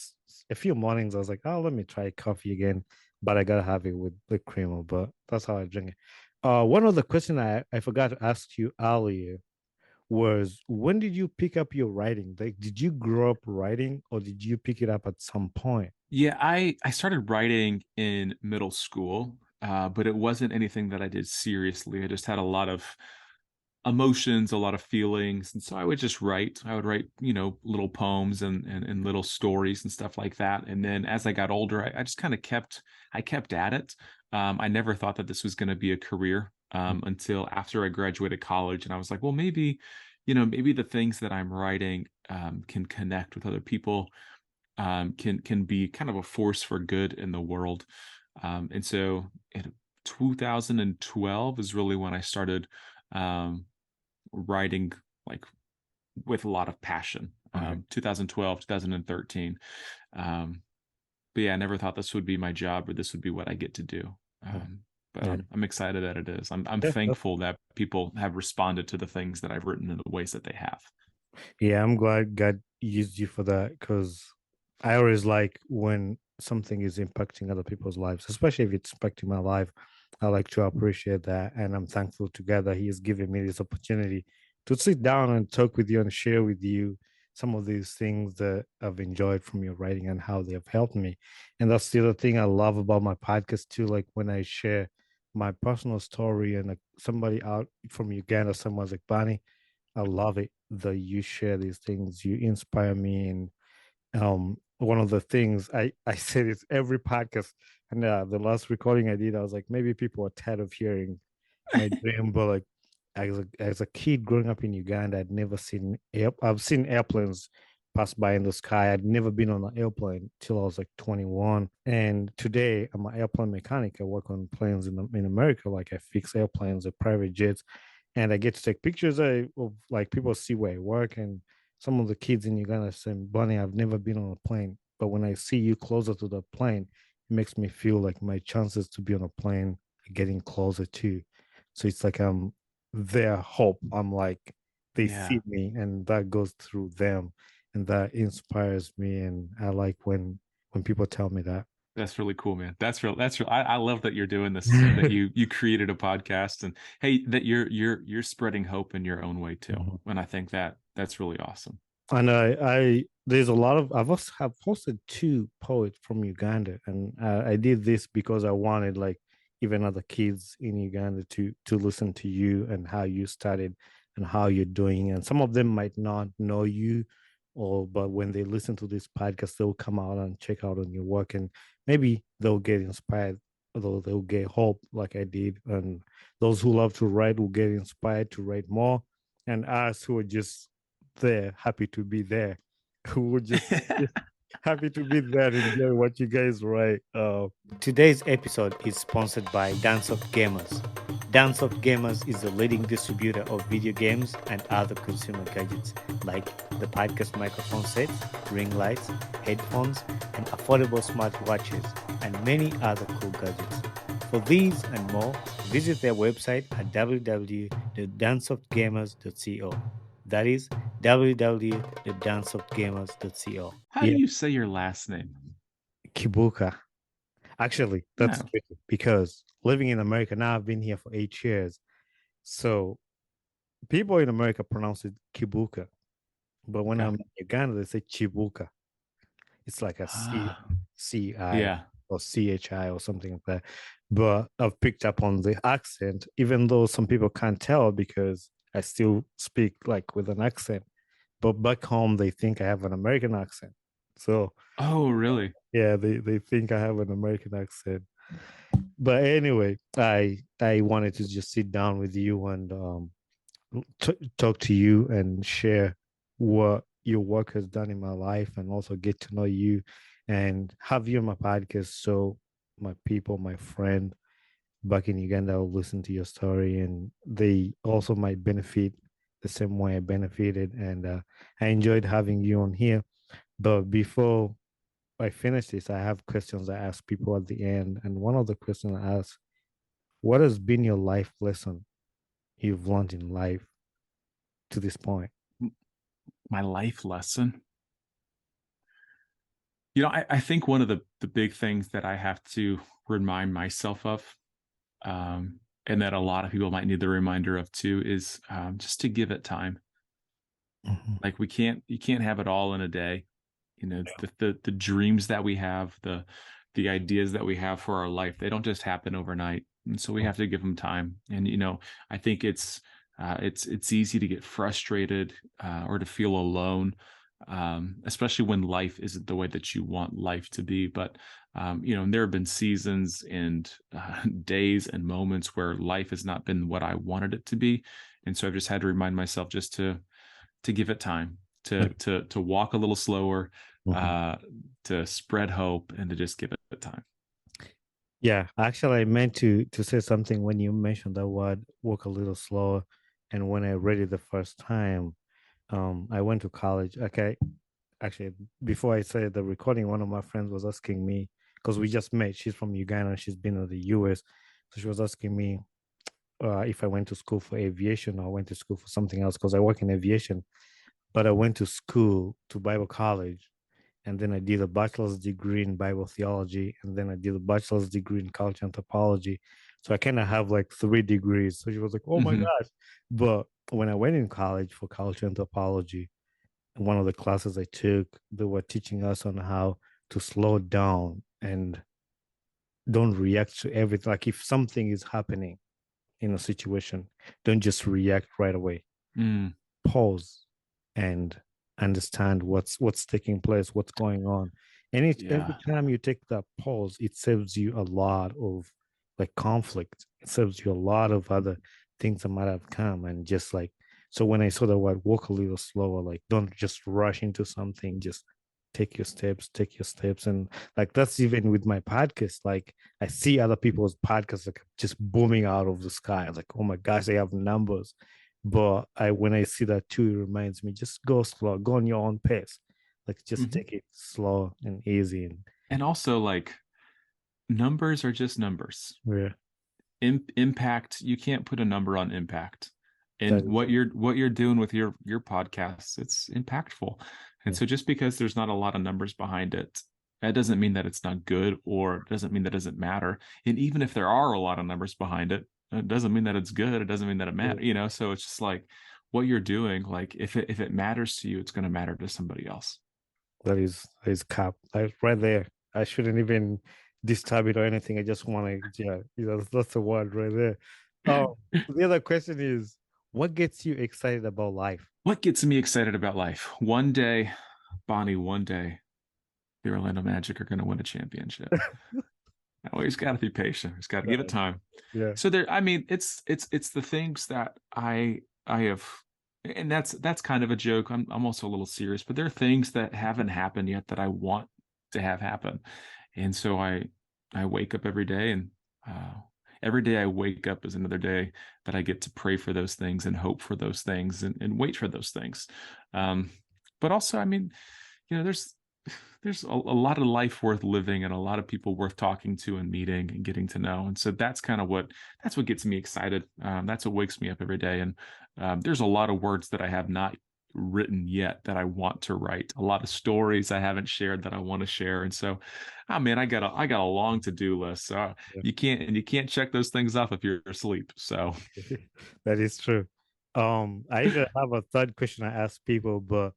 Speaker 1: a few mornings, I was like, oh, let me try coffee again. But I gotta have it with the creamer. But that's how I drink it. One of the question I forgot to ask you earlier was when did you pick up your writing? Like, did you grow up writing or did you pick it up at some point?
Speaker 2: Yeah, I started writing in middle school, but it wasn't anything that I did seriously. I just had a lot of emotions, a lot of feelings. And so I would just write. I would write, little poems and little stories and stuff like that. And then as I got older, I just kind of I kept at it. I never thought that this was going to be a career until after I graduated college. And I was like, well, maybe the things that I'm writing can connect with other people, can be kind of a force for good in the world. And so 2012 is really when I started um, writing like with a lot of passion.
Speaker 1: Okay.
Speaker 2: 2012, 2013. Um, but yeah, I never thought this would be my job or this would be what I get to do.
Speaker 1: Okay.
Speaker 2: But
Speaker 1: Yeah.
Speaker 2: I'm excited that it is. I'm
Speaker 1: Yeah.
Speaker 2: thankful that people have responded to the things that I've written in the ways that they have.
Speaker 1: Yeah, I'm glad God used you for that because I always like when something is impacting other people's lives, especially if it's impacting my life. I like to appreciate that. And I'm thankful together He has given me this opportunity to sit down and talk with you and share with you some of these things that I've enjoyed from your writing and how they have helped me. And that's the other thing I love about my podcast too. Like when I share my personal story and like somebody out from Uganda, someone's like, Bonnie, I love it that you share these things. You inspire me. And one of the things I say this every podcast, and the last recording I did, I was like, maybe people are tired of hearing my dream, but like as a kid growing up in Uganda, I've seen airplanes pass by in the sky. I'd never been on an airplane till I was like 21. And today I'm an airplane mechanic. I work on planes in America, like I fix airplanes or private jets, and I get to take pictures of like people see where I work, and some of the kids in Uganda say, Bunny, I've never been on a plane, but when I see you closer to the plane, it makes me feel like my chances to be on a plane are getting closer too. So it's like I'm their hope. I'm like they
Speaker 2: Yeah,
Speaker 1: see me, and that goes through them, and that inspires me. And I like when people tell me that.
Speaker 2: that's really cool, man. That's real. That's real. I love that you're doing this and that you created a podcast and hey, that you're spreading hope in your own way too.
Speaker 1: Mhm.
Speaker 2: And I think that that's really awesome.
Speaker 1: And I there's a lot of I've also have posted two poets from Uganda, and I did this because I wanted like even other kids in Uganda to listen to you and how you started and how you're doing. And some of them might not know you, or but when they listen to this podcast, they'll come out and check out on your work, and maybe they'll get inspired, although they'll get hope like I did. And those who love to write will get inspired to write more, and us who are just there, happy to be there, who were just happy to be there and enjoy what you guys write. Today's episode is sponsored by Dancesoft Gamers. Dancesoft Gamers is the leading distributor of video games and other consumer gadgets like the podcast microphone sets, ring lights, headphones, and affordable smartwatches, and many other cool gadgets. For these and more, visit their website at www.dancesoftgamers.co. That is www.dancesoftgamers.co.
Speaker 2: How do
Speaker 1: Yeah,
Speaker 2: you say your last name?
Speaker 1: Kibuka. Actually, that's
Speaker 2: No.
Speaker 1: tricky because living in America now, I've been here for 8 years. So people in America pronounce it Kibuka, but when
Speaker 2: Okay.
Speaker 1: I'm in Uganda, they say Chibuka. It's like a
Speaker 2: Ah,
Speaker 1: CI
Speaker 2: yeah.
Speaker 1: or CHI or something like that. But I've picked up on the accent, even though some people can't tell because I still speak like with an accent. But back home, they think I have an American accent. So
Speaker 2: Oh, really?
Speaker 1: yeah, they think I have an American accent. But anyway, I wanted to just sit down with you and talk to you and share what your work has done in my life, and also get to know you and have you on my podcast so my people, my friend back in Uganda will listen to your story, and they also might benefit the same way I benefited. And I enjoyed having you on here. But before I finish this, I have questions I ask people at the end. And one of the questions I ask, what has been your life lesson you've learned in life to this point?
Speaker 2: My life lesson. I think one of the big things that I have to remind myself of, and that a lot of people might need the reminder of too, is just to give it time.
Speaker 1: Mhm.
Speaker 2: Like you can't have it all in a day. The dreams that we have, the ideas that we have for our life, they don't just happen overnight, and so we have to give them time. And I think it's easy to get frustrated or to feel alone, especially when life isn't the way that you want life to be. But and there have been seasons and days and moments where life has not been what I wanted it to be, and so I've just had to remind myself just to give it time, to walk a little slower,
Speaker 1: Mhm.
Speaker 2: uh, to spread hope, and to just give it time.
Speaker 1: Yeah, actually, I meant to say something when you mentioned that word "walk a little slower," and when I read it the first time, I went to college. Okay, actually, before I said the recording, one of my friends was asking me because we just met. She's from Uganda. She's been in the US, so she was asking me if I went to school for aviation or I went to school for something else because I work in aviation. But I went to school to Bible college, and then I did a bachelor's degree in Bible theology, and then I did a bachelor's degree in culture anthropology. So I kind of have like 3 degrees. So she was like, "Oh my
Speaker 2: Hmm.
Speaker 1: gosh!" But when I went in college for culture anthropology, one of the classes I took, they were teaching us on how to slow down and don't react to everything. Like if something is happening in a situation, don't just react right away.
Speaker 2: Mm,
Speaker 1: Pause and understand what's taking place, what's going on. And every
Speaker 2: yeah.
Speaker 1: time you take that pause, it saves you a lot of like conflict. It saves you a lot of other things that might have come. And just like so when I saw the word walk a little slower, like don't just rush into something, just take your steps. And like that's even with my podcast. Like I see other people's podcasts like just booming out of the sky. Like, oh my gosh, they have numbers. But I when I see that too, it reminds me just go slow, go on your own pace. Like just
Speaker 2: Hmm.
Speaker 1: take it slow and easy and
Speaker 2: And also, like, numbers are just numbers.
Speaker 1: yeah,
Speaker 2: Impact, you can't put a number on impact.
Speaker 1: that
Speaker 2: And
Speaker 1: is
Speaker 2: what you're doing with your podcasts, it's impactful. And
Speaker 1: yeah,
Speaker 2: so just because there's not a lot of numbers behind it, that doesn't mean that it's not good, or doesn't mean that it doesn't matter. And even if there are a lot of numbers behind it, it doesn't mean that it's good. It doesn't mean that it
Speaker 1: yeah,
Speaker 2: matters. So it's just like what you're doing, like if it matters to you, it's going to matter to somebody else.
Speaker 1: that is cap. Like right there. I shouldn't even disturb it or anything. I just want to yeah, that's the word right there. Oh, the other question is what gets you excited about life?
Speaker 2: What gets me excited about life? One day, Bonnie, one day, the Orlando Magic are going to win a championship. Oh, he's got to be patient. He's got to give it
Speaker 1: Right.
Speaker 2: time.
Speaker 1: Yeah,
Speaker 2: So there, I mean, it's the things that I have, and that's kind of a joke. I'm also a little serious, but there are things that haven't happened yet that I want to have happen, and so I wake up every day, and uh, every day I wake up is another day that I get to pray for those things and hope for those things and wait for those things. Um, but also, I mean, there's a lot of life worth living and a lot of people worth talking to and meeting and getting to know. And so that's what gets me excited. That's what wakes me up every day. And there's a lot of words that I have not written yet that I want to write. A lot of stories I haven't shared that I want to share. And so, oh man, I got a long to do list. So
Speaker 1: yeah.
Speaker 2: you can't check those things off if you're asleep. So
Speaker 1: That is true. I even have a third question I ask people, but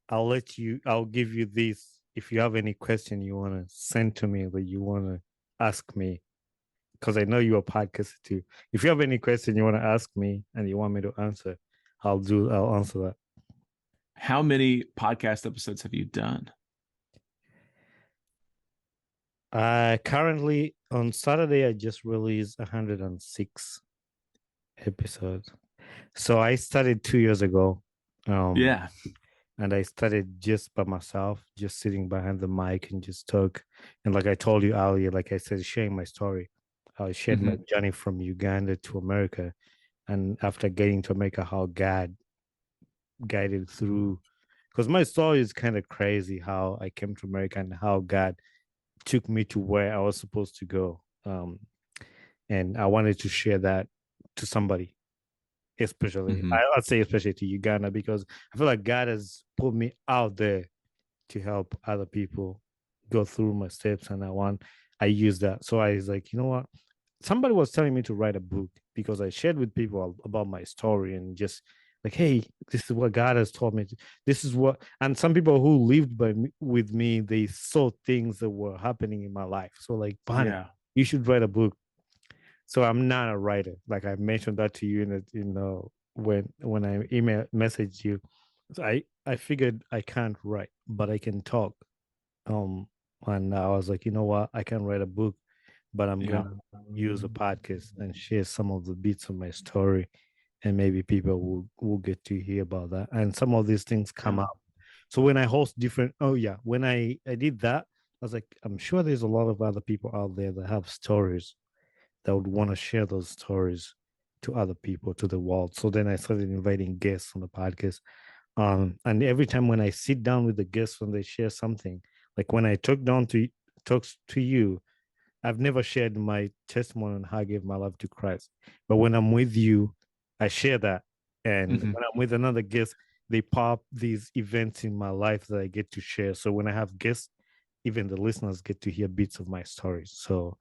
Speaker 1: I'll give you this. If you have any question you want to send to me that you want to ask me, because I know you're a podcaster too. If you have any question you want to ask me and you want me to answer, I'll answer that.
Speaker 2: how many podcast episodes have you done?
Speaker 1: Currently on Saturday, I just released 106 episodes. So I started 2 years ago. Um,
Speaker 2: Yeah.
Speaker 1: and I started just by myself, just sitting behind the mic and just talk. And like I told you earlier, like I said, sharing my story. I shared my
Speaker 2: Hmm.
Speaker 1: journey from Uganda to America. And after getting to America, how God guided through. Because my story is kind of crazy how I came to America and how God took me to where I was supposed to go. And I wanted to share that to somebody, especially,
Speaker 2: Hmm.
Speaker 1: I'd say, especially to Uganda, because I feel like God has put me out there to help other people go through my steps. And I use that. So I was like, you know what? Somebody was telling me to write a book because I shared with people about my story and just like, hey, this is what God has taught me. This is what, and some people who lived with me, they saw things that were happening in my life. So like, Bonnie,
Speaker 2: Yeah.
Speaker 1: you should write a book. So I'm not a writer. Like I mentioned that to you when I email messaged you. So I figured I can't write, but I can talk. Um, and I was like, you know what? I can write a book, but I'm
Speaker 2: Yeah.
Speaker 1: gonna use a podcast and share some of the bits of my story, and maybe people will get to hear about that. And some of these things come
Speaker 2: Yeah.
Speaker 1: up. So when I host different, oh yeah, when I did that, was like, I'm sure there's a lot of other people out there that have stories that would want to share those stories to other people, to the world. So then I started inviting guests on the podcast. And every time when I sit down with the guests when they share something, like when I talk to you, I've never shared my testimony on how I gave my life to Christ. But when I'm with you, I share that. And
Speaker 2: Hmm.
Speaker 1: when I'm with another guest, they pop these events in my life that I get to share. So when I have guests, even the listeners get to hear bits of my stories. So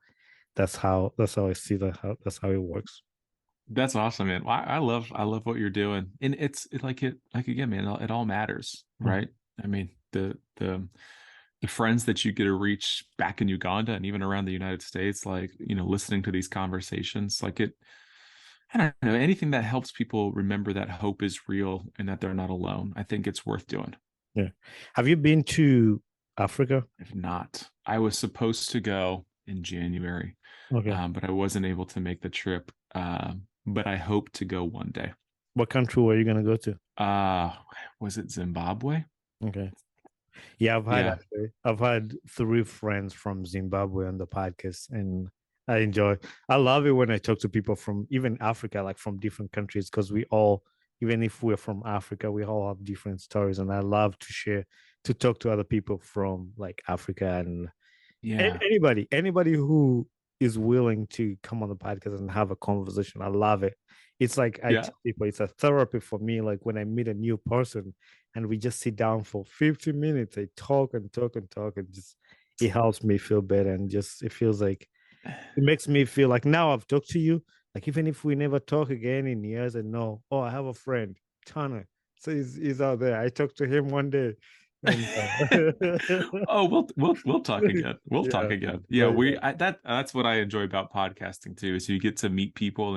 Speaker 1: that's how I see that's how it works.
Speaker 2: That's awesome, man. Well, I love what you're doing, and like again, man. It all matters,
Speaker 1: Mhm.
Speaker 2: right? I mean, the friends that you get to reach back in Uganda and even around the United States, like listening to these conversations, like it. I don't know anything that helps people remember that hope is real and that they're not alone. I think it's worth doing.
Speaker 1: Yeah. Have you been to Africa?
Speaker 2: If not, I was supposed to go in January,
Speaker 1: Okay.
Speaker 2: but I wasn't able to make the trip. But I hope to go one day.
Speaker 1: What country were you gonna go to?
Speaker 2: Uh, was it Zimbabwe?
Speaker 1: Okay. Yeah,
Speaker 2: Yeah,
Speaker 1: I've had three friends from Zimbabwe on the podcast, and I enjoy. I love it when I talk to people from even Africa, like from different countries, because we all, even if we're from Africa, we all have different stories, and I love to talk to other people from like Africa and
Speaker 2: yeah,
Speaker 1: anybody who is willing to come on the podcast and have a conversation. I love it. It's like I
Speaker 2: yeah.
Speaker 1: tell people it's a therapy for me. Like when I meet a new person and we just sit down for 50 minutes, I talk and talk and talk, and just it helps me feel better. And just it feels like it makes me feel like now I've talked to you. Like even if we never talk again in years, and know, oh, I have a friend, Tanner. So he's out there. I talked to him one day, and
Speaker 2: Oh, we'll talk again. We'll talk
Speaker 1: yeah,
Speaker 2: again. Yeah,
Speaker 1: but
Speaker 2: we that's what I enjoy about podcasting too, is you get to meet people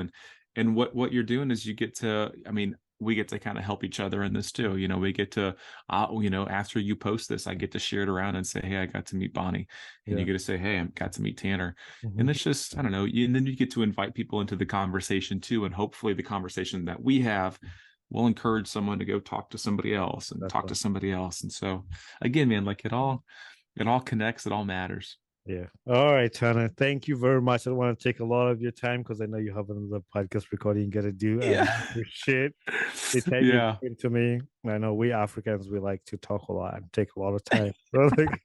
Speaker 2: and what you're doing is you get to, I mean, we get to kind of help each other in this too. We get to after you post this, I get to share it around and say, "Hey, I got to meet Bonnie." And you
Speaker 1: yeah.
Speaker 2: get to say, "Hey, I got to meet Tanner." And
Speaker 1: Mhm.
Speaker 2: it's just, I don't know, and then you get to invite people into the conversation too, and hopefully the conversation that we have will encourage someone to go talk to somebody else and
Speaker 1: That's
Speaker 2: talk to
Speaker 1: right.
Speaker 2: somebody else. And so again, man, like it all connects, it all matters.
Speaker 1: Yeah. All right, Tanner. Thank you very much. I don't want to take a lot of your time because I know you have another podcast recording you got to do. I
Speaker 2: Yeah.
Speaker 1: really appreciate the time you've
Speaker 2: Yeah.
Speaker 1: given to me. I know we Africans, we like to talk a lot and take a lot of time. So, like,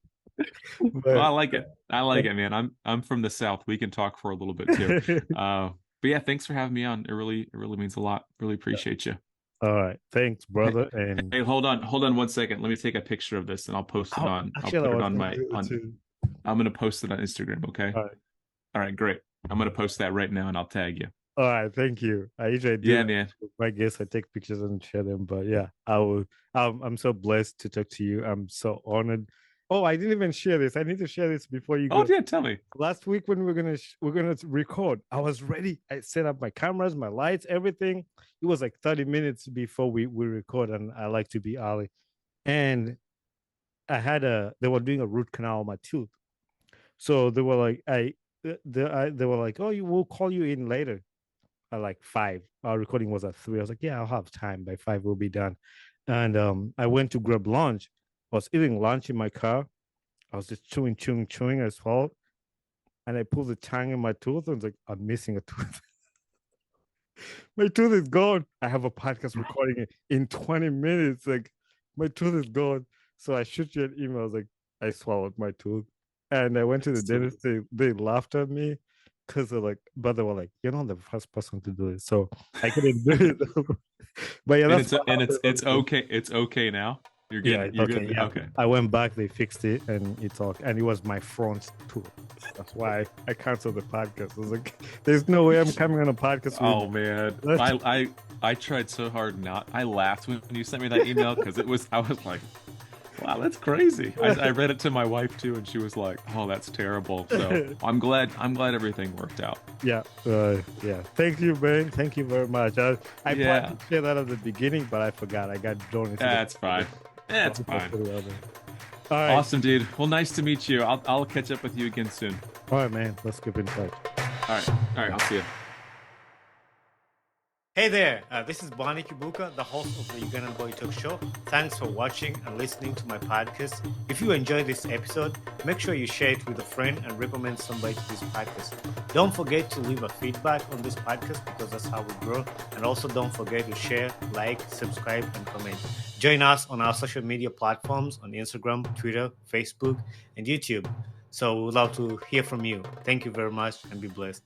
Speaker 2: Well, I
Speaker 1: but
Speaker 2: like it. I like it, man. I'm from the South. We can talk for a little bit too. But yeah, thanks for having me on. It really means a lot. Really appreciate you.
Speaker 1: all right. Thanks,
Speaker 2: Hey,
Speaker 1: brother. And
Speaker 2: hey, hold on 1 second. Let me take a picture of this and I'll
Speaker 1: actually, I
Speaker 2: put it
Speaker 1: was
Speaker 2: on
Speaker 1: going to
Speaker 2: my
Speaker 1: do it
Speaker 2: on
Speaker 1: too.
Speaker 2: I'm gonna post it on Instagram, okay?
Speaker 1: All right.
Speaker 2: All right, great. I'm gonna post that right now and I'll tag you.
Speaker 1: All right. Thank you. I usually do
Speaker 2: Yeah,
Speaker 1: that
Speaker 2: man.
Speaker 1: with my guests. I take pictures and share them. But yeah, I will. I'm so blessed to talk to you. I'm so honored. Oh, I didn't even share this. I need to share this before you
Speaker 2: Oh
Speaker 1: go.
Speaker 2: yeah, tell me.
Speaker 1: Last week when we're gonna record, I was ready. I set up my cameras, my lights, everything. It was like 30 minutes before we record, and I like to be early. And they were doing a root canal on my tooth. So they were like, they were like, oh, you will call you in later at like 5. Our recording was at 3. I was like, yeah, I'll have time. By 5, we'll be done. And I went to grab lunch. I was eating lunch in my car. I was just chewing, chewing, chewing as well. And I pulled the tongue in my tooth and was like, I'm missing a tooth. My tooth is gone. I have a podcast recording it in 20 minutes. Like, my tooth is gone. So I shoot you an email. I was like, I swallowed my tooth. And I went to the
Speaker 2: So,
Speaker 1: dentist. They laughed at me because they're like, but they were like, you're not the first person to do it. So I couldn't do it. But yeah,
Speaker 2: and
Speaker 1: that's
Speaker 2: it's
Speaker 1: what
Speaker 2: and
Speaker 1: happened.
Speaker 2: it's okay. It's okay now. You're
Speaker 1: Yeah,
Speaker 2: good.
Speaker 1: it's
Speaker 2: You're
Speaker 1: okay.
Speaker 2: good.
Speaker 1: Yeah.
Speaker 2: Okay.
Speaker 1: I went back, they fixed it, and it's all, and it was my front tooth. That's why I canceled the podcast. I was like, there's no way I'm coming on a podcast with
Speaker 2: Oh man,
Speaker 1: that.
Speaker 2: I tried so hard not. I laughed when you sent me that email because I was like, wow, that's crazy. I read it to my wife too, and she was like, oh, that's terrible. So I'm glad everything worked out.
Speaker 1: Yeah, yeah. Thank you, man. Thank you very much. I planned
Speaker 2: Yeah,
Speaker 1: to say that at the beginning, but I forgot. I got drawn into the
Speaker 2: that's fine. That's
Speaker 1: one
Speaker 2: fine.
Speaker 1: after the other. All right,
Speaker 2: Awesome, dude. Well, nice to meet you. I'll catch up with you again soon.
Speaker 1: all right, man. Let's keep in touch.
Speaker 2: All right. All right. I'll see you.
Speaker 1: Hey there, this is Bonnie Kibuka, the host of the Ugandan Boy Talk Show. Thanks for watching and listening to my podcast. If you enjoyed this episode, make sure you share it with a friend and recommend somebody to this podcast. Don't forget to leave a feedback on this podcast because that's how we grow. And also don't forget to share, like, subscribe, and comment. Join us on our social media platforms on Instagram, Twitter, Facebook, and YouTube. So we would love to hear from you. Thank you very much and be blessed.